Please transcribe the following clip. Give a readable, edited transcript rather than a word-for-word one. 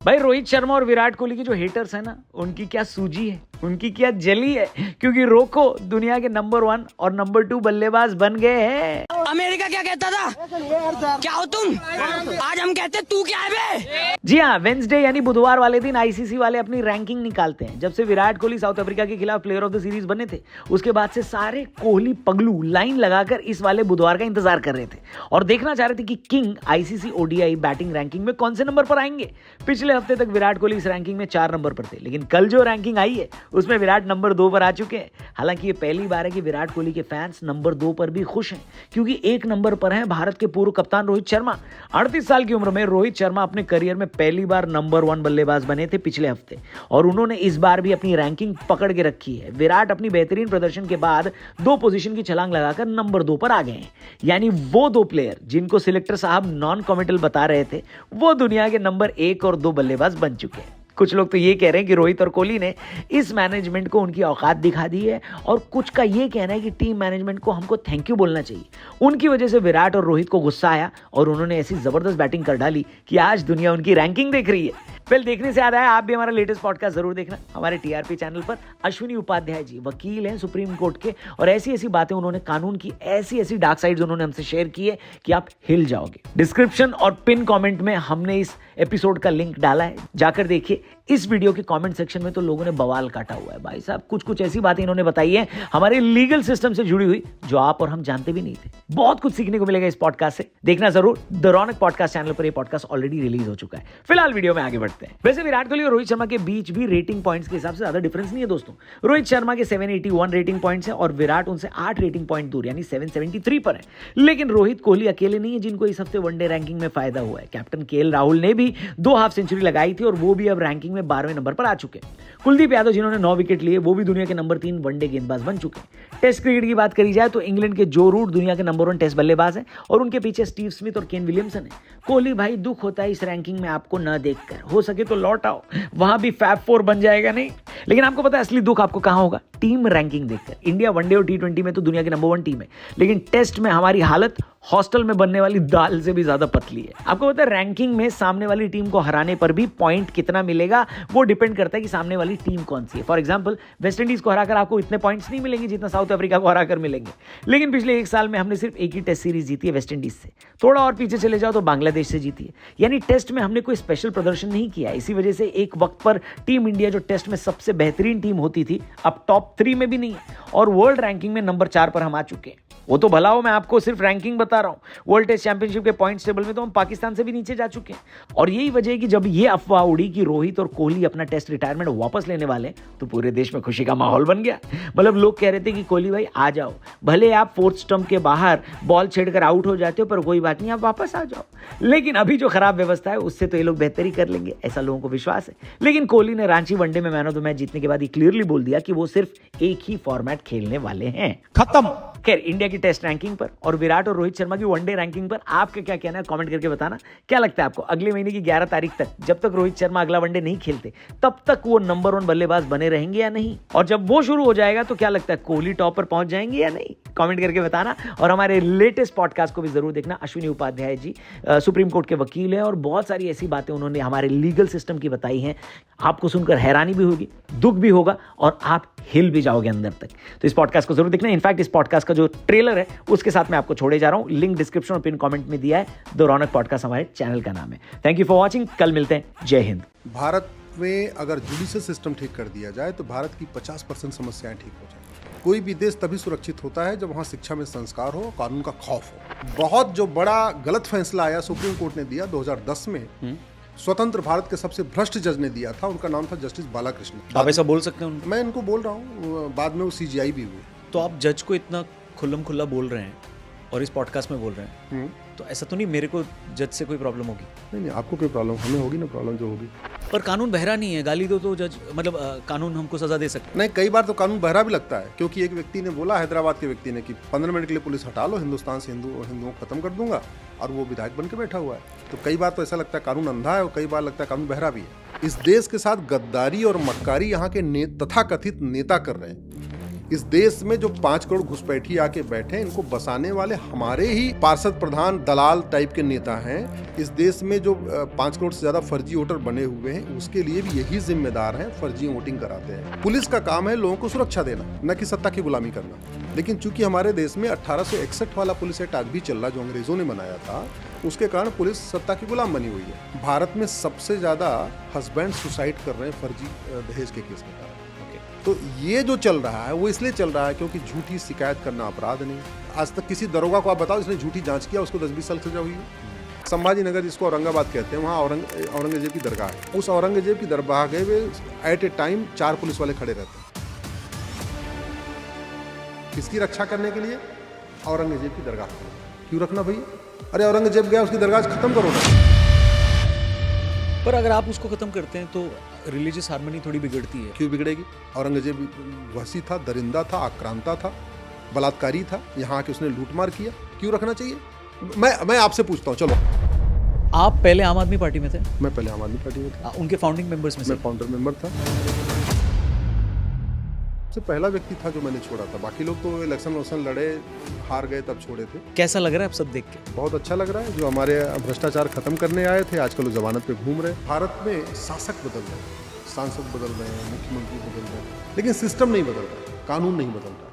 भाई रोहित शर्मा और विराट कोहली के जो हेटर्स है ना, उनकी क्या सूजी है, उनकी क्या जली है, क्योंकि रोको दुनिया के नंबर 1 और नंबर 2 बल्लेबाज बन गए हैं। अमेरिका क्या कहता था, क्या हो तुम, आज हम कहते तू क्या है बे? जी हाँ, वेंसडे यानी बुधवार वाले दिन आईसीसी वाले अपनी रैंकिंग निकालते हैं। जब से विराट कोहली साउथ अफ्रीका के खिलाफ प्लेयर ऑफ द सीरीज बने थे, उसके बाद से सारे कोहली पगलू लाइन लगाकर इस वाले बुधवार का इंतजार कर रहे थे और देखना चाह रहे थे कि king ICC ODI batting ranking में कौन से नंबर पर आएंगे। पिछले हफ्ते तक विराट कोहली इस रैंकिंग में 4 नंबर पर थे, लेकिन कल जो रैंकिंग आई है उसमें विराट नंबर 2 पर आ चुके हैं। हालांकि ये पहली बार है कि विराट कोहली के फैंस नंबर 2 पर भी खुश हैं, क्योंकि 1 नंबर पर है भारत के पूर्व कप्तान रोहित शर्मा। 38 साल की उम्र में रोहित शर्मा अपने करियर में पहली बार नंबर 1 बल्लेबाज बने थे पिछले हफ्ते, और उन्होंने इस बार भी अपनी रैंकिंग पकड़ के रखी है। विराट अपनी बेहतरीन प्रदर्शन के बाद 2 पोजीशन की छलांग लगाकर नंबर 2 पर आ गए हैं। यानी वो 2 प्लेयर जिनको सिलेक्टर साहब नॉन कमिटल बता रहे थे, वो दुनिया के नंबर 1 और 2 बल्लेबाज बन चुके हैं। कुछ लोग तो ये कह रहे हैं कि रोहित और कोहली ने इस मैनेजमेंट को उनकी औकात दिखा दी है, और कुछ का ये कहना है कि टीम मैनेजमेंट को हमको थैंक यू बोलना चाहिए। उनकी वजह से विराट और रोहित को गुस्सा आया और उन्होंने ऐसी जबरदस्त बैटिंग कर डाली कि आज दुनिया उनकी रैंकिंग देख रही है। फिर देखने से याद आया, आप भी हमारा लेटेस्ट पॉडकास्ट जरूर देखना हमारे टीआरपी चैनल पर। अश्विनी उपाध्याय जी वकील हैं सुप्रीम कोर्ट के, और ऐसी ऐसी बातें उन्होंने कानून की ऐसी ऐसी डार्क साइड्स उन्होंने हमसे शेयर की है कि आप हिल जाओगे। डिस्क्रिप्शन और पिन कमेंट में हमने इस एपिसोड का लिंक डाला है, जाकर देखिए। इस वीडियो के कमेंट सेक्शन में तो लोगों ने बवाल काटा हुआ है भाई साहब। कुछ ऐसी बातें इन्होंने बताई है हमारे लीगल सिस्टम से जुड़ी हुई, जो आप और हम जानते भी नहीं थे। बहुत कुछ सीखने को मिलेगा इस पॉडकास्ट से, देखना जरूर। द रौनक पॉडकास्ट चैनल पर यह पॉडकास्ट ऑलरेडी रिलीज हो चुका है। फिलहाल वीडियो में आगे बढ़ते हैं। वैसे विराट कोहली और रोहित शर्मा के बीच भी रेटिंग पॉइंट्स के हिसाब से ज्यादा डिफरेंस नहीं है दोस्तों। रोहित शर्मा के 781 रेटिंग पॉइंट्स है और विराट उनसे 8 रेटिंग पॉइंट दूर यानी 773 पर है। लेकिन रोहित कोहली अकेले नहीं है जिनको इस हफ्ते वनडे रैंकिंग में फायदा हुआ है। कैप्टन केएल राहुल ने भी 2 हाफ सेंचुरी लगाई थी और वो भी अब रैंकिंग में 12वें नंबर पर आ चुके हैं। कुलदीप यादव जिन्होंने 9 विकेट लिए, वो भी दुनिया के नंबर 3 वनडे गेंदबाज बन चुके हैं। टेस्ट क्रिकेट की बात करी जाए तो इंग्लैंड के जो रूट दुनिया के नंबर 1 टेस्ट बल्लेबाज हैं, और उनके पीछे स्टीव स्मिथ और केन विलियमसन है। कोहली भाई, दुख होता है इस रैंकिंग में आपको न देखकर, हो सके तो लौट आओ, वहां भी फैब 4 बन जाएगा नहीं। लेकिन आपको पता है असली दुख आपको कहां होगा? टीम रैंकिंग देखकर। इंडिया वनडे और T20 में तो दुनिया के नंबर 1 टीम है, लेकिन टेस्ट में हमारी हालत हॉस्टल में बनने वाली दाल से भी ज्यादा पतली है। आपको पता है रैंकिंग में सामने वाली टीम को हराने पर भी पॉइंट कितना मिलेगा वो डिपेंड करता है कि सामने वाली टीम कौन सी है। फॉर एग्जांपल, वेस्ट इंडीज को हराकर आपको इतने पॉइंट्स नहीं मिलेंगे जितना साउथ अफ्रीका को हराकर मिलेंगे। लेकिन पिछले 1 साल में हमने सिर्फ एक ही टेस्ट सीरीज जीती है वेस्ट इंडीज से। थोड़ा और पीछे चले जाओ तो बांग्लादेश से जीती है। यानी टेस्ट में हमने कोई स्पेशल प्रदर्शन नहीं किया। इसी वजह से एक वक्त पर टीम इंडिया जो टेस्ट में सबसे बेहतरीन टीम होती थी, अब टॉप 3 में भी नहीं है, और वर्ल्ड रैंकिंग में नंबर 4 पर हम आ चुके हैं। वो तो भला हो, मैं आपको सिर्फ रैंकिंग बता रहा हूं। वर्ल्ड टेस्ट चैंपियनशिप के पॉइंट्स टेबल में तो हम पाकिस्तान से भी नीचे जा चुके हैं। और यही वजह है कि जब ये अफवाह उड़ी कि रोहित और कोहली अपना टेस्ट रिटायरमेंट वापस लेने वाले, तो पूरे देश में खुशी का माहौल बन गया। मतलब लोग कह रहे थे कि कोहली भाई आ जाओ, भले आप 4th स्टंप के बाहर बॉल छेड़कर आउट हो जाते हो, पर कोई बात नहीं, आप वापस आ जाओ। लेकिन अभी जो खराब व्यवस्था है उससे तो ये लोग बेहतरी कर लेंगे, ऐसा लोगों को विश्वास है। लेकिन कोहली ने रांची वनडे में मैन ऑफ द मैच जीतने के बाद ये क्लियरली बोल दिया कि वो सिर्फ एक ही फॉर्मेट खेलने वाले हैं। खत्म। खैर, इंडिया की टेस्ट रैंकिंग पर और विराट और रोहित शर्मा की वनडे रैंकिंग पर आपका क्या कहना है? कमेंट करके बताना। क्या लगता है आपको अगले महीने की 11 तारीख तक, जब तक रोहित शर्मा अगला वनडे नहीं खेलते, तब तक वो नंबर 1 बल्लेबाज बने रहेंगे या नहीं? और जब वो शुरू हो जाएगा तो क्या लगता है कोहली टॉप पर पहुंच जाएंगे या नहीं? कमेंट करके बताना। और हमारे लेटेस्ट पॉडकास्ट को भी जरूर देखना। अश्विनी उपाध्याय जी सुप्रीम कोर्ट के वकील हैं और बहुत सारी ऐसी बातें उन्होंने हमारे लीगल सिस्टम की बताई हैं। आपको सुनकर हैरानी भी होगी, दुख भी होगा, और आप हिल भी जाओगे अंदर तक। तो इस पॉडकास्ट को जरूर देखना। इनफैक्ट इस पॉडकास्ट का जो ट्रेलर है उसके साथ मैं आपको छोड़े जा रहा हूं, लिंक डिस्क्रिप्शन और पिन कमेंट में दिया है। द रौनक पॉडकास्ट हमारे चैनल का नाम है। Thank you for watching. कल मिलते हैं। जय हिंद। भारत में अगर जुडिशियल सिस्टम ठीक कर दिया जाए तो भारत की 50% समस्याएं ठीक हो जाएंगी। कोई भी देश तभी सुरक्षित होता है जब वहाँ शिक्षा में संस्कार हो, कानून का खौफ हो। बहुत जो बड़ा गलत फैसला आया सुप्रीम कोर्ट ने दिया 2010 में, स्वतंत्र भारत के सबसे भ्रष्ट जज ने दिया था, उनका नाम था जस्टिस बालाकृष्ण। आप ऐसा बोल सकते हैं? मैं इनको बोल रहा हूँ, बाद में वो CGI भी हुए। तो आप जज को इतना खुल्लम खुल्ला बोल रहे हैं और इस पॉडकास्ट में बोल रहे हैं, तो ऐसा तो नहीं मेरे को जज से कोई प्रॉब्लम होगी? नहीं, आपको कोई प्रॉब्लम, हमें होगी ना प्रॉब्लम जो होगी। पर कानून बहरा नहीं है, गाली दो तो जज मतलब कानून हमको सजा दे सकता है। नहीं, कई बार तो कानून बहरा भी लगता है, क्योंकि एक व्यक्ति ने बोला, हैदराबाद के व्यक्ति ने, कि 15 मिनट के लिए पुलिस हटा लो, हिंदुस्तान से हिंदुओं को खत्म कर दूंगा, और वो विधायक बन के बैठा हुआ है। तो कई बार तो ऐसा लगता है कानून अंधा है, और कई बार लगता है कानून बहरा भी है। इस देश के साथ गद्दारी और मक्कारी यहाँ के तथाकथित नेता कर रहे हैं। इस देश में जो 5 करोड़ घुसपैठी आके बैठे हैं, इनको बसाने वाले हमारे ही पार्षद, प्रधान, दलाल टाइप के नेता हैं। इस देश में जो 5 करोड़ से ज्यादा फर्जी वोटर बने हुए हैं, उसके लिए भी यही जिम्मेदार हैं, फर्जी वोटिंग कराते हैं। पुलिस का काम है लोगों को सुरक्षा देना, न कि सत्ता की गुलामी करना। लेकिन चूंकि हमारे देश में 1861 वाला पुलिस एक्ट आज भी चल रहा, जो अंग्रेजों ने बनाया था, उसके कारण पुलिस सत्ता की गुलाम बनी हुई है। भारत में सबसे ज्यादा हस्बैंड सुसाइड कर रहे हैं फर्जी दहेज के केस के कारण। तो ये जो चल रहा है वो इसलिए चल रहा है क्योंकि झूठी शिकायत करना अपराध नहीं। आज तक किसी दरोगा को आप बताओ इसने झूठी जांच किया, उसको 10-20 साल सजा हुई है। संभाजी नगर, जिसको औरंगाबाद कहते हैं, वहाँ औरंगजेब की दरगाह है। उस औरंगजेब की दरगाह गए एट ए टाइम 4 पुलिस वाले खड़े रहते हैं। किसकी रक्षा करने के लिए? औरंगजेब की दरगाह। क्यों रखना भैया? अरे औरंगजेब गया, उसकी दरगाह खत्म करो ना। पर अगर आप उसको खत्म करते हैं तो रिलीजियस हार्मनी थोड़ी बिगड़ती है। क्यों बिगड़ेगी? औरंगजेब वसी था, दरिंदा था, आक्रांता था, बलात्कारी था, यहाँ आके उसने लूटमार किया। क्यों रखना चाहिए? मैं आपसे पूछता हूँ, चलो। आप पहले आम आदमी पार्टी में थे? मैं पहले आम आदमी पार्टी में था। उनके फाउंडिंग मेंबर्स में से? मैं फाउंडर मेंबर था। सबसे पहला व्यक्ति था जो मैंने छोड़ा था। बाकी लोग तो इलेक्शन लड़े, हार गए, तब छोड़े थे। कैसा लग रहा है आप सब देख के? बहुत अच्छा लग रहा है। जो हमारे भ्रष्टाचार खत्म करने आए थे, आजकल वो जमानत पे घूम रहे। भारत में शासक बदल रहे हैं, सांसद बदल रहे हैं, मुख्यमंत्री बदल रहे हैं, लेकिन सिस्टम नहीं बदल रहा, कानून नहीं बदल रहा।